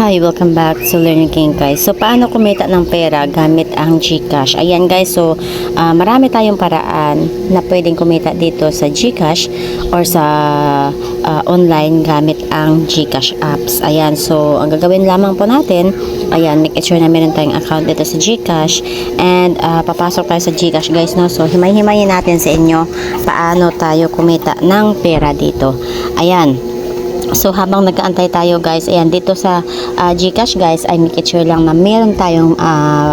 Hi, welcome back to Learning King guys. So, paano kumita ng pera gamit ang GCash? Ayan guys, so marami tayong paraan na pwedeng kumita dito sa GCash or sa online gamit ang GCash apps. Ayan, so ang gagawin lamang po natin, ayan, make sure na meron tayong account dito sa GCash and papasok tayo sa GCash guys, no? So, himay-himayin natin sa inyo paano tayo kumita ng pera dito. Ayan. So habang nag-aantay tayo guys, ayan dito sa GCash guys ay make sure lang na meron tayong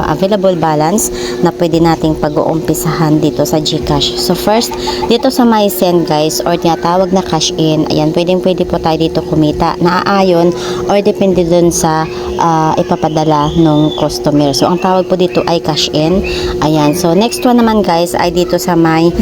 available balance na pwede nating pag-uumpisahan dito sa GCash. So first, dito sa my send guys or tinatawag na cash in, ayan pwede po tayo dito kumita naaayon or depende dun sa ipapadala ng customer. So ang tawag po dito ay cash in. Ayan, so next one naman guys ay dito sa my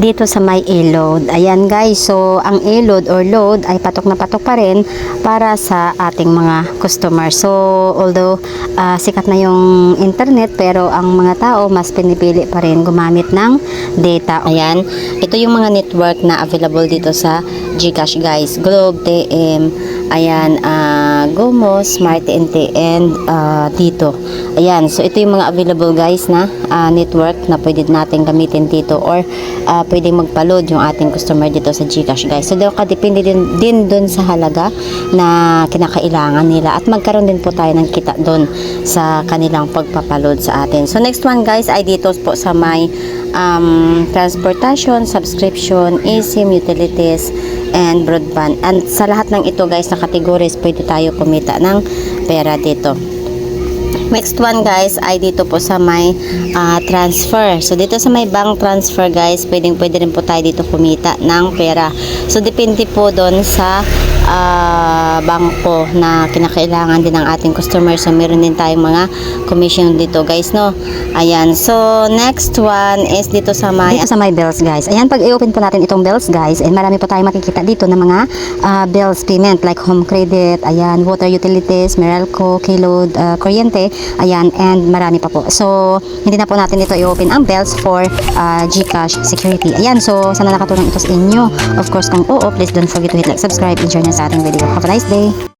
e-load. Ayan guys, so ang e-load or load ay patok na patok pa rin para sa ating mga customer. So although sikat na yung internet, pero ang mga tao mas pinipili pa rin gumamit ng data. Ayan, ito yung mga network na available dito sa GCash guys. Globe, TM, ayan, Gomo, Smart TNT, and dito. Ayan, so ito yung mga available guys na network na pwede natin gamitin dito or pwedeng magpa-load yung ating customer dito sa GCash guys. So depende din dun sa halaga na kinakailangan nila at magkaroon din po tayo ng kita dun sa kanilang pagpapaload sa atin. So next one guys ay dito po sa may transportation, subscription, eSIM, utilities, and broadband. And sa lahat ng ito guys na categories pwede tayo kumita ng pera dito. Next one guys ay dito po sa may transfer. So dito sa may bank transfer guys, pwede rin po tayo dito kumita ng pera. So depende po doon sa bangko na kinakailangan din ng ating customer. So meron din tayong mga commission dito guys, no. Ayan, so next one is dito sa may bills guys. Ayan, pag i-open po natin itong bills guys, and marami po tayong makikita dito ng mga bills payment like home credit, ayan, water utilities, Meralco, Keyload, kuryente, ayan, and marami pa po. So hindi na po natin ito i-open ang bills for GCash security. Ayan, so sana nakatulong ito sa inyo. Of course, kung oo, please don't forget to hit like, subscribe, and join us sa ating video. Have a nice day!